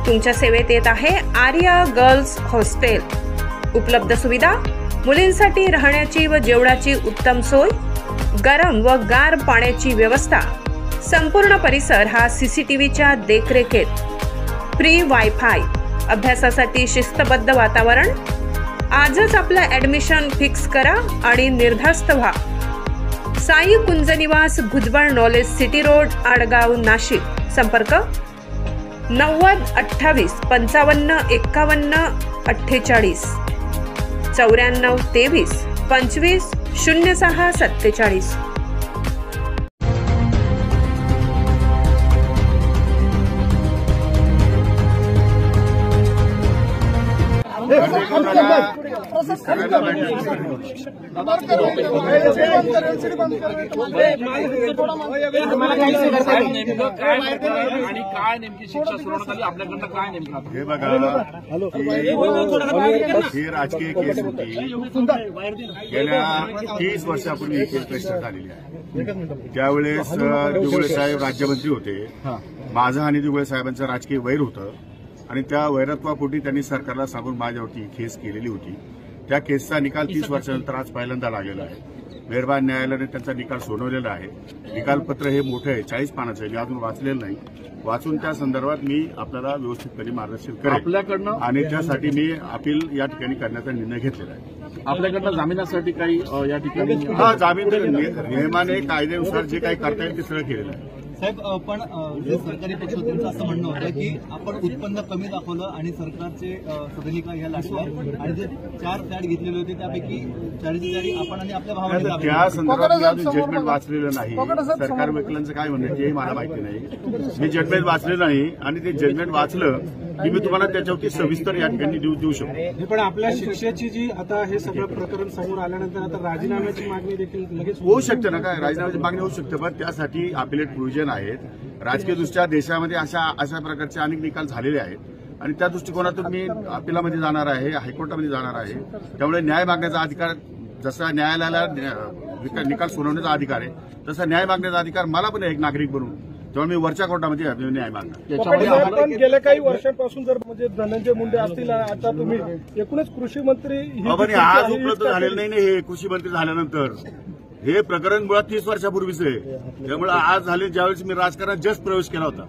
तुमच्या सेवेत येत आहे आर्या गर्ल्स हॉस्टेल। उपलब्ध सुविधा, मुलींसाठी राहण्याची व जेवणाची उत्तम सोय, गरम व गार पाण्याची व्यवस्था, संपूर्ण परिसर हा सीसीटीव्हीच्या देखरेखीत, फ्री वायफाय, अभ्यासासाठी शिस्तबद्ध वातावरण। आजच आपलं ॲडमिशन फिक्स करा आणि निर्धास्त व्हा। साई कुंज निवास, Bhujbal knowledge city road, Adgaon, Nashik. संपर्क 90 28 55 51 48 94 23 25 06 47। आणि काय नेमकी शिक्षा सुनावण्यात आली आपल्याकडनं, काय नेमकं हे बघा, ही राजकीय केस होती। गेल्या 30 वर्षापूर्वी ही केस रजिस्टर झालेली आहे। त्यावेळेस दिगुळे साहेब राज्यमंत्री होते। माझं आणि दिगुळे साहेबांचं राजकीय वैर होतं आणि त्या वैरत्वापोटी त्यांनी सरकारला सांगून माझ्यावरती केस केलेली होती। त्या केसचा निकाल 30 वर्षानंतर आज पहिल्यांदा लागलेला आहे। मेहरबान न्यायालयाने त्यांचा निकाल सोडवलेला आहे। निकालपत्र हे मोठं आहे, 40 पानाचं आहे। मी अजून वाचलेलं नाही। वाचून त्या संदर्भात मी आपल्याला व्यवस्थितपणे मार्गदर्शन करेन आपल्याकडनं, आणि त्यासाठी मी अपील या ठिकाणी करण्याचा निर्णय घेतलेला आहे। आपल्याकडनं जामिनासाठी काही या ठिकाणी जामीन नियमाने कायद्यानुसार जे काही करता येईल ते सगळं केलेलं आहे। साहेब, पण जे सरकारी पक्ष होत्यांचं असं म्हणणं होतं की आपण उत्पन्न कमी दाखवलं आणि सरकारचे सदनिका ह्या लागल्या आणि जे 4 फ्लॅट घेतलेले होते त्यापैकी 4 आपण आणि आपल्या भावाने त्या संदर्भात मी अजून जजमेंट वाचलेलं नाही। सरकार वकिलांचं काय म्हणणं तेही मला माहिती नाही। मी जजमेंट वाचलेलं नाही आणि ते जजमेंट वाचलं की मी तुम्हाला त्याच्यावरती सविस्तर या ठिकाणी देऊ शकतो। पण आपल्या शिक्षेची जी आता हे सगळं प्रकरण समोर आल्यानंतर आता राजीनाम्याची मागणी देखील लगेच होऊ शकते ना, काय राजीनाम्याची मागणी होऊ शकते, पण त्यासाठी अपिलेट प्रोव्हिजन आहेत। राजकीय दृष्ट्या देशामध्ये अशा प्रकारचे अनेक निकाल झालेले आहेत आणि त्या दृष्टिकोनातून मी अपिलामध्ये जाणार आहे, हायकोर्टामध्ये जाणार आहे। त्यामुळे न्याय मागण्याचा अधिकार, जसा न्यायालयाला निकाल सुनावण्याचा अधिकार आहे तसा न्याय मागण्याचा अधिकार मला पण एक नागरिक बनून, त्यामुळे मी वरच्या कोर्टामध्ये न्याय मागणार। पण गेल्या काही वर्षांपासून जर म्हणजे धनंजय मुंडे असतील, आता तुम्ही एकूणच कृषी मंत्री आज उपलब्ध झालेलं नाही। हे कृषी मंत्री झाल्यानंतर हे प्रकरण मुळात 30 वर्षापूर्वीच आहे। त्यामुळे आज झाले, ज्यावेळेस मी राजकारणात जस्ट प्रवेश केला होता,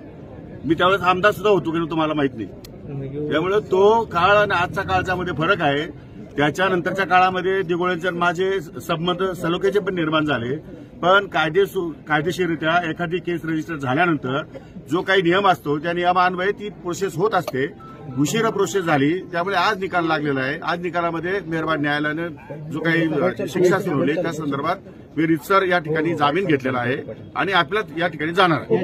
मी त्यावेळेस आमदार सुद्धा होतो की तुम्हाला माहित नाही। त्यामुळे तो काळ आणि आजचा काळाच्या मध्ये फरक आहे। त्याच्यानंतरच्या काळामध्ये दिगोळेंचे माझे संबंध सलोख्याचे पण निर्माण झाले, पण कायदेशीररित्या एखादी केस रजिस्टर झाल्यानंतर जो काही नियम असतो त्या नियमान्वये ती प्रोसेस होत असते। उशिरा प्रोसेस झाली, त्यामुळे आज निकाल लागलेला आहे। आज निकालामध्ये मेहरबान न्यायालयानं जो काही शिक्षा सुनावली त्या संदर्भात मी रितसर या ठिकाणी जामीन घेतलेला आहे आणि आपल्याला या ठिकाणी जाणार आहे।